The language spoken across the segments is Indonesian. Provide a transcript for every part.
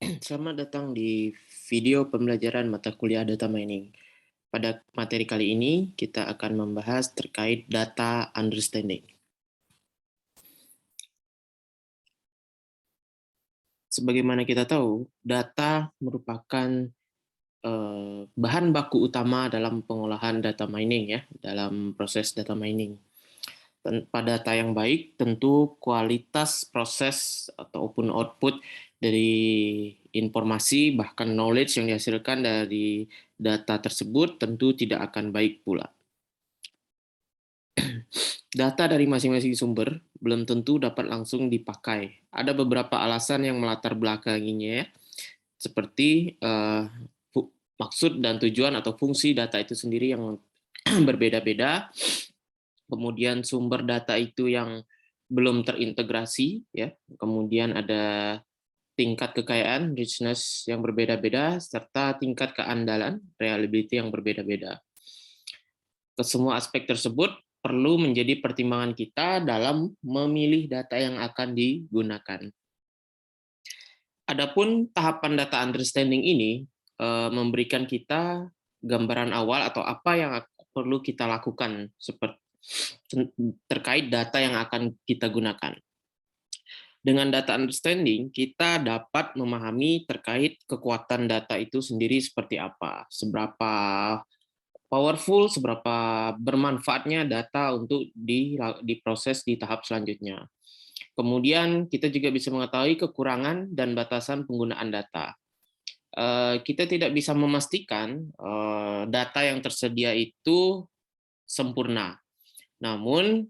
Selamat datang di video pembelajaran mata kuliah data mining. Pada materi kali ini, kita akan membahas terkait data understanding. Sebagaimana kita tahu, data merupakan bahan baku utama dalam pengolahan data mining ya, dalam proses data mining. Pada data yang baik, tentu kualitas proses ataupun output dari informasi bahkan knowledge yang dihasilkan dari data tersebut tentu tidak akan baik pula. Data dari masing-masing sumber belum tentu dapat langsung dipakai. Ada beberapa alasan yang melatar belakanginya ya, seperti maksud dan tujuan atau fungsi data itu sendiri yang berbeda-beda. Kemudian sumber data itu yang belum terintegrasi ya. Kemudian ada tingkat kekayaan richness yang berbeda-beda serta tingkat keandalan reliability yang berbeda-beda. Kesemua aspek tersebut perlu menjadi pertimbangan kita dalam memilih data yang akan digunakan. Adapun tahapan data understanding ini memberikan kita gambaran awal atau apa yang perlu kita lakukan seperti terkait data yang akan kita gunakan. Dengan data understanding, kita dapat memahami terkait kekuatan data itu sendiri seperti apa, seberapa powerful, seberapa bermanfaatnya data untuk diproses di tahap selanjutnya. Kemudian kita juga bisa mengetahui kekurangan dan batasan penggunaan data. Kita tidak bisa memastikan data yang tersedia itu sempurna. Namun,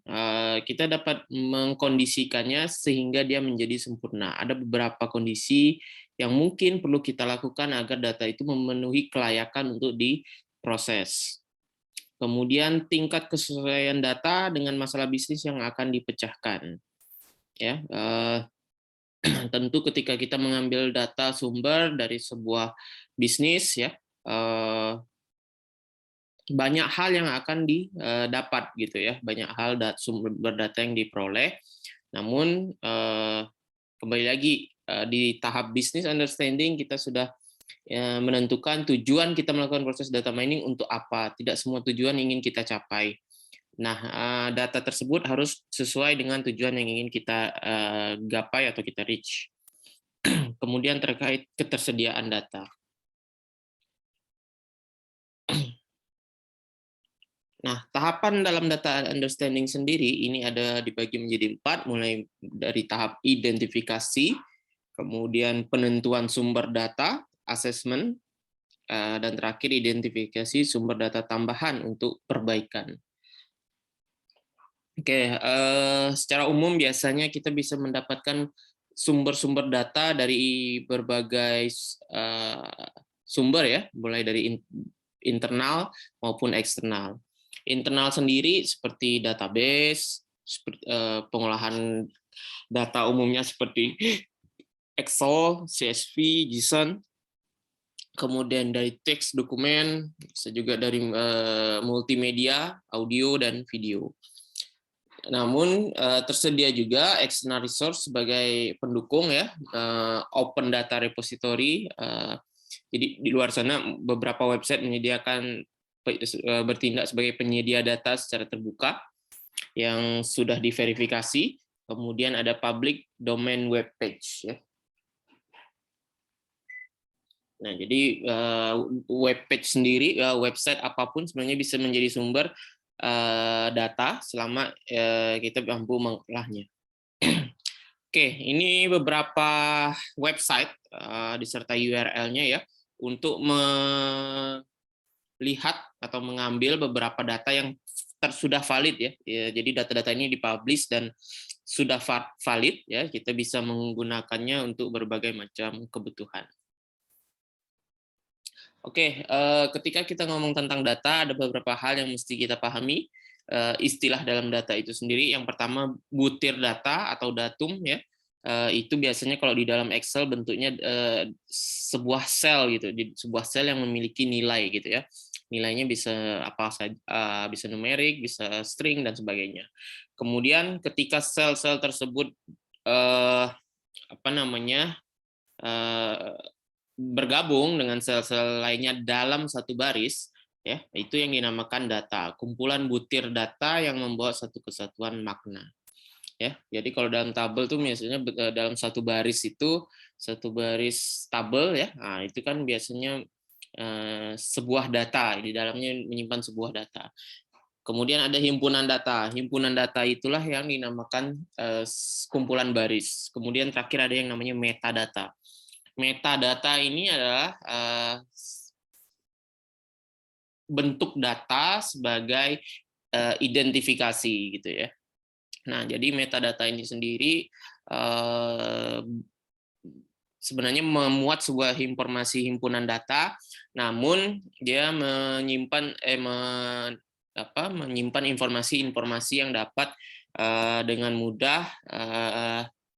kita dapat mengkondisikannya sehingga dia menjadi sempurna. Ada beberapa kondisi yang mungkin perlu kita lakukan agar data itu memenuhi kelayakan untuk diproses. Kemudian tingkat kesesuaian data dengan masalah bisnis yang akan dipecahkan. Ya, tentu ketika kita mengambil data sumber dari sebuah bisnis ya, banyak hal yang akan didapat gitu ya, banyak hal sumber data yang diperoleh. Namun kembali lagi di tahap business understanding kita sudah menentukan tujuan kita melakukan proses data mining untuk apa. Tidak semua tujuan ingin kita capai. Nah, data tersebut harus sesuai dengan tujuan yang ingin kita gapai atau kita reach. Kemudian terkait ketersediaan data. Nah, tahapan dalam data understanding sendiri ini ada dibagi menjadi 4, mulai dari tahap identifikasi, kemudian penentuan sumber data, assessment, dan terakhir identifikasi sumber data tambahan untuk perbaikan. Oke, secara umum biasanya kita bisa mendapatkan sumber-sumber data dari berbagai sumber ya, mulai dari internal maupun eksternal. Internal sendiri seperti database, pengolahan data umumnya seperti Excel, CSV, JSON, kemudian dari teks dokumen, bisa juga dari multimedia, audio, dan video. Namun tersedia juga external resource sebagai pendukung ya, open data repository. Jadi di luar sana beberapa website menyediakan bertindak sebagai penyedia data secara terbuka yang sudah diverifikasi. Kemudian ada public domain web page ya. Nah, jadi web page sendiri, website apapun sebenarnya bisa menjadi sumber data selama kita mampu mengolahnya. Oke, ini beberapa website disertai URL-nya ya untuk melihat atau mengambil beberapa data yang sudah valid ya. Jadi data-data ini dipublish dan sudah valid ya, kita bisa menggunakannya untuk berbagai macam kebutuhan. Oke, ketika kita ngomong tentang data, ada beberapa hal yang mesti kita pahami. Istilah dalam data itu sendiri, yang pertama butir data atau datum ya. Itu biasanya kalau di dalam Excel bentuknya sebuah sel gitu, sebuah sel yang memiliki nilai gitu ya. Nilainya bisa apa saja, bisa numerik, bisa string dan sebagainya. Kemudian ketika sel-sel tersebut apa namanya bergabung dengan sel-sel lainnya dalam satu baris, ya, itu yang dinamakan data. Kumpulan butir data yang membawa satu kesatuan makna. Ya, jadi kalau dalam tabel tuh biasanya dalam satu baris itu satu baris tabel ya, nah itu kan biasanya sebuah data, di dalamnya menyimpan sebuah data. Kemudian ada himpunan data. Himpunan data itulah yang dinamakan kumpulan baris. Kemudian terakhir ada yang namanya metadata. Metadata ini adalah bentuk data sebagai identifikasi gitu ya. Nah, jadi metadata ini sendiri sebenarnya memuat sebuah informasi himpunan data, namun dia menyimpan informasi-informasi yang dapat dengan mudah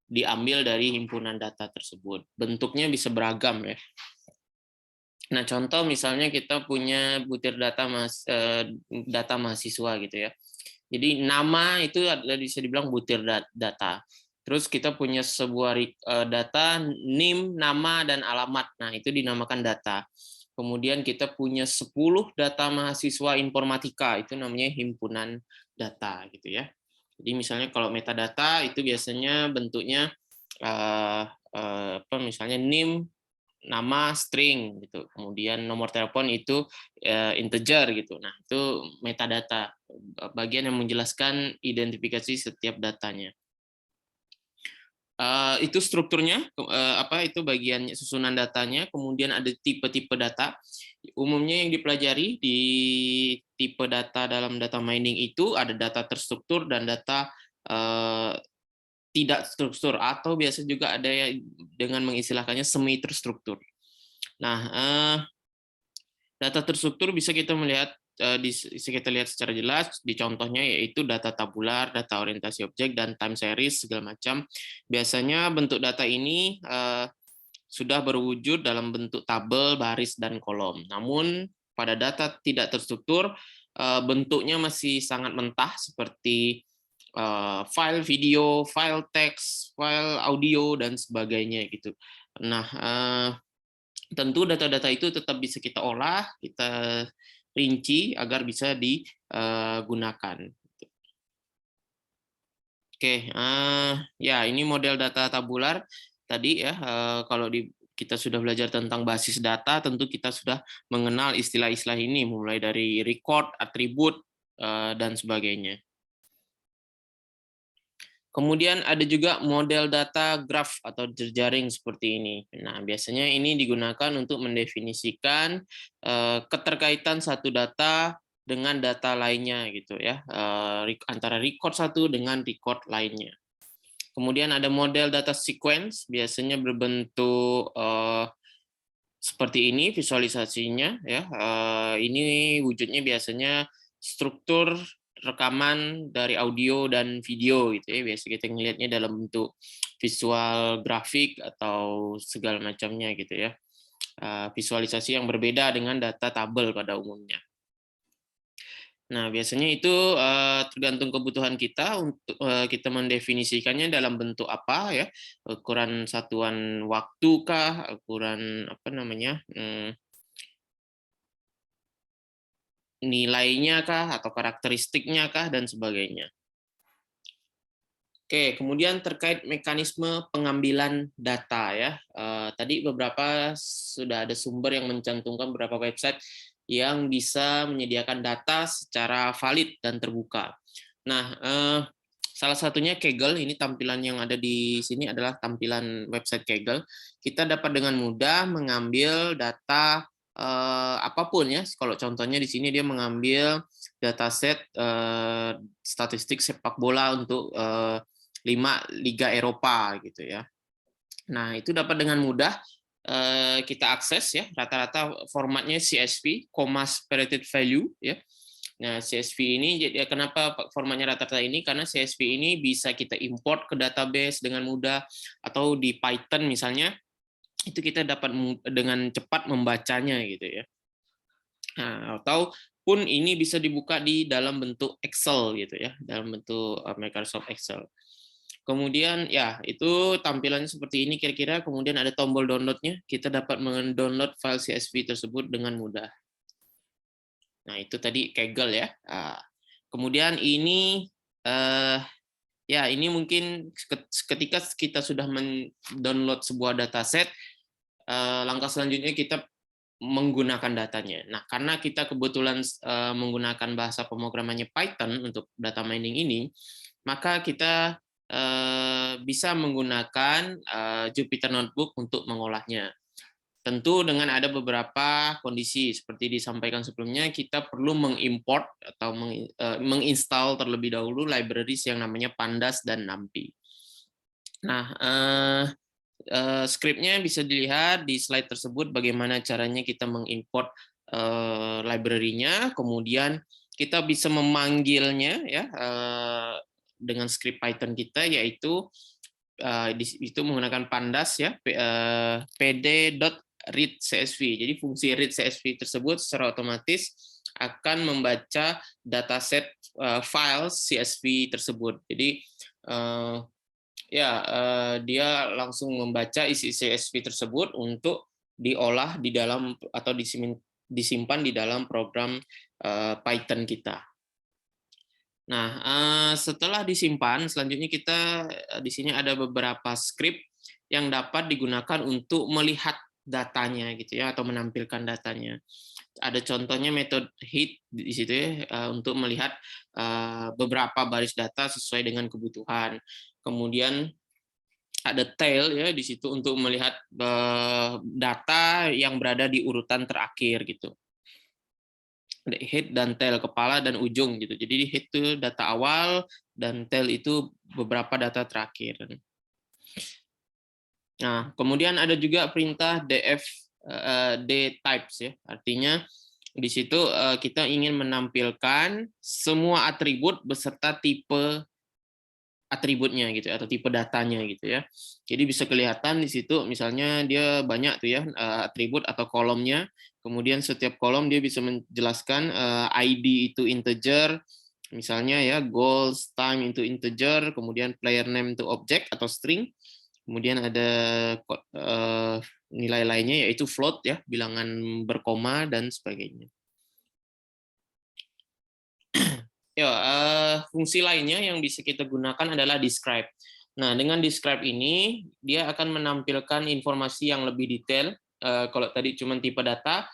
diambil dari himpunan data tersebut. Bentuknya bisa beragam ya. Nah, contoh misalnya kita punya butir data mahasiswa gitu ya. Jadi nama itu bisa dibilang butir data. Terus kita punya sebuah data NIM, nama, dan alamat. Nah, itu dinamakan data. Kemudian kita punya 10 data mahasiswa informatika, itu namanya himpunan data gitu ya. Jadi misalnya kalau metadata itu biasanya bentuknya misalnya NIM, nama, string gitu. Kemudian nomor telepon itu integer gitu. Nah, itu metadata, bagian yang menjelaskan identifikasi setiap datanya. Itu strukturnya, itu bagian susunan datanya. Kemudian ada tipe-tipe data. Umumnya yang dipelajari di tipe data dalam data mining itu ada data terstruktur dan data tidak struktur, atau biasa juga ada yang dengan mengistilahkannya semi terstruktur. Nah, data terstruktur bisa kita melihat bisa kita lihat secara jelas di contohnya, yaitu data tabular, data orientasi objek, dan time series segala macam. Biasanya bentuk data ini sudah berwujud dalam bentuk tabel, baris, dan kolom. Namun pada data tidak terstruktur bentuknya masih sangat mentah, seperti file video, file teks, file audio, dan sebagainya gitu. Nah, tentu data-data itu tetap bisa kita olah, kita rinci agar bisa digunakan. Oke, ya ini model data tabular tadi ya. Kalau kita sudah belajar tentang basis data, tentu kita sudah mengenal istilah-istilah ini, mulai dari record, atribut, dan sebagainya. Kemudian ada juga model data graph atau jejaring seperti ini. Nah, biasanya ini digunakan untuk mendefinisikan keterkaitan satu data dengan data lainnya gitu ya, antara record satu dengan record lainnya. Kemudian ada model data sequence, biasanya berbentuk seperti ini visualisasinya ya. Ini wujudnya biasanya struktur rekaman dari audio dan video gitu ya. Biasa kita ngelihatnya dalam bentuk visual grafik atau segala macamnya gitu ya. Visualisasi yang berbeda dengan data tabel pada umumnya. Nah, biasanya itu tergantung kebutuhan kita untuk kita mendefinisikannya dalam bentuk apa ya, ukuran satuan waktu kah, ukuran apa namanya, nilainya kah, atau karakteristiknya kah, dan sebagainya. Oke, kemudian terkait mekanisme pengambilan data ya. Tadi beberapa sudah ada sumber yang mencantumkan beberapa website yang bisa menyediakan data secara valid dan terbuka. Nah, salah satunya Kaggle. Ini tampilan yang ada di sini adalah tampilan website Kaggle. Kita dapat dengan mudah mengambil data apapun ya. Kalau contohnya di sini dia mengambil dataset statistik sepak bola untuk 5 liga Eropa gitu ya. Nah, itu dapat dengan mudah kita akses ya. Rata-rata formatnya CSV, comma separated value ya. Nah, CSV ini jadi kenapa formatnya rata-rata ini? Karena CSV ini bisa kita import ke database dengan mudah, atau di Python misalnya itu kita dapat dengan cepat membacanya gitu ya. Nah, ataupun ini bisa dibuka di dalam bentuk Excel gitu ya, dalam bentuk Microsoft Excel. Kemudian ya itu tampilannya seperti ini kira-kira. Kemudian ada tombol download-nya. Kita dapat mendownload file CSV tersebut dengan mudah. Nah itu tadi Kaggle ya. Kemudian ini ya ini mungkin ketika kita sudah mendownload sebuah dataset, langkah selanjutnya kita menggunakan datanya. Nah, karena kita kebetulan menggunakan bahasa pemrogramannya Python untuk data mining ini, maka kita bisa menggunakan Jupyter Notebook untuk mengolahnya. Tentu dengan ada beberapa kondisi seperti disampaikan sebelumnya, kita perlu mengimport atau menginstal terlebih dahulu libraries yang namanya Pandas dan NumPy. Nah, skripnya bisa dilihat di slide tersebut bagaimana caranya kita mengimport library-nya, kemudian kita bisa memanggilnya ya dengan skrip Python kita, yaitu itu menggunakan Pandas ya, pd.read.csv. Jadi fungsi read CSV tersebut secara otomatis akan membaca dataset file CSV tersebut. Jadi ya dia langsung membaca isi CSV tersebut untuk diolah di dalam atau disimpan di dalam program Python kita. Nah, setelah disimpan, selanjutnya kita di sini ada beberapa script yang dapat digunakan untuk melihat datanya gitu ya, atau menampilkan datanya. Ada contohnya metode hit di situ ya, untuk melihat beberapa baris data sesuai dengan kebutuhan. Kemudian ada tail ya di situ untuk melihat data yang berada di urutan terakhir gitu. Head dan tail, kepala dan ujung gitu. Jadi head itu data awal dan tail itu beberapa data terakhir. Nah, kemudian ada juga perintah dtypes ya. Artinya di situ kita ingin menampilkan semua atribut beserta tipe atributnya gitu atau tipe datanya gitu ya. Jadi bisa kelihatan di situ misalnya dia banyak tuh ya atribut atau kolomnya. Kemudian setiap kolom dia bisa menjelaskan ID itu integer, misalnya ya goals, time itu integer, kemudian player name itu object atau string. Kemudian ada nilai lainnya yaitu float ya, bilangan berkoma dan sebagainya. Ya, fungsi lainnya yang bisa kita gunakan adalah describe. Nah, dengan describe ini, dia akan menampilkan informasi yang lebih detail. Kalau tadi cuma tipe data,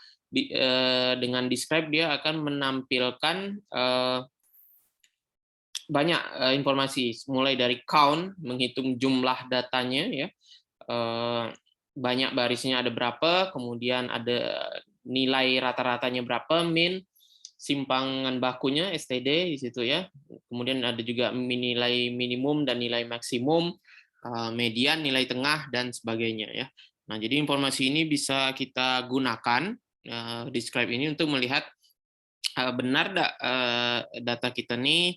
dengan describe dia akan menampilkan banyak informasi, mulai dari count, menghitung jumlah datanya, ya, banyak barisnya ada berapa, kemudian ada nilai rata-ratanya berapa, min, simpangan bakunya STD di situ ya. Kemudian ada juga nilai minimum dan nilai maksimum, median, nilai tengah dan sebagainya ya. Nah, jadi informasi ini bisa kita gunakan describe ini untuk melihat benar enggak data kita nih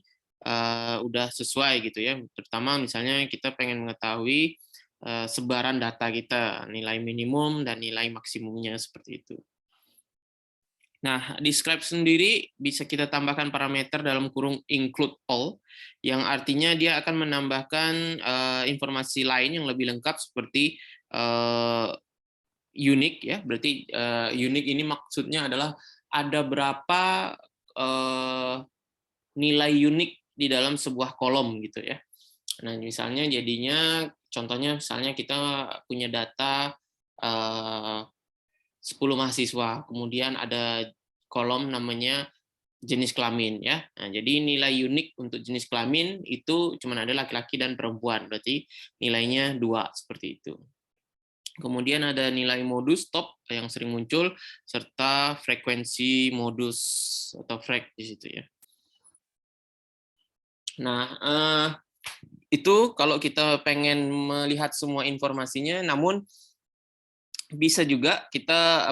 udah sesuai gitu ya. Terutama misalnya kita pengen mengetahui sebaran data kita, nilai minimum dan nilai maksimumnya seperti itu. Nah, describe sendiri bisa kita tambahkan parameter dalam kurung include all, yang artinya dia akan menambahkan informasi lain yang lebih lengkap seperti unique ya. Berarti unique ini maksudnya adalah ada berapa nilai unik di dalam sebuah kolom gitu ya. Nah, misalnya jadinya contohnya misalnya kita punya data 10 mahasiswa, kemudian ada kolom namanya jenis kelamin ya. Nah, jadi nilai unik untuk jenis kelamin itu cuma ada laki-laki dan perempuan, berarti nilainya 2 seperti itu. Kemudian ada nilai modus top yang sering muncul serta frekuensi modus atau frek di situ ya. Nah, itu kalau kita pengen melihat semua informasinya, namun bisa juga kita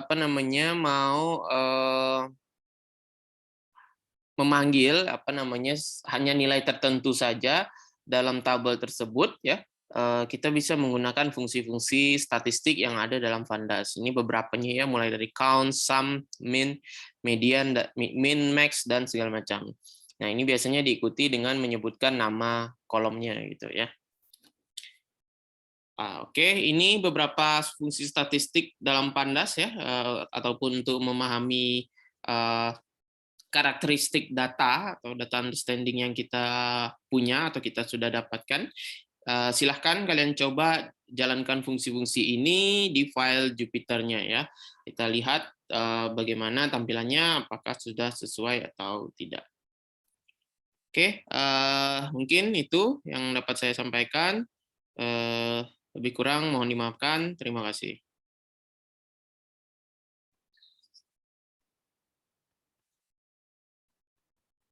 mau memanggil hanya nilai tertentu saja dalam tabel tersebut ya. Kita bisa menggunakan fungsi-fungsi statistik yang ada dalam Pandas. Ini beberapanya ya, mulai dari count, sum, min, median, min, max dan segala macam. Nah, ini biasanya diikuti dengan menyebutkan nama kolomnya gitu ya. Oke, ini beberapa fungsi statistik dalam Pandas ya, ataupun untuk memahami eh, karakteristik data atau data understanding yang kita punya atau kita sudah dapatkan. Silahkan kalian coba jalankan fungsi-fungsi ini di file Jupyter-nya ya. Kita lihat bagaimana tampilannya, apakah sudah sesuai atau tidak. Oke, mungkin itu yang dapat saya sampaikan. Lebih kurang mohon dimaafkan. Terima kasih.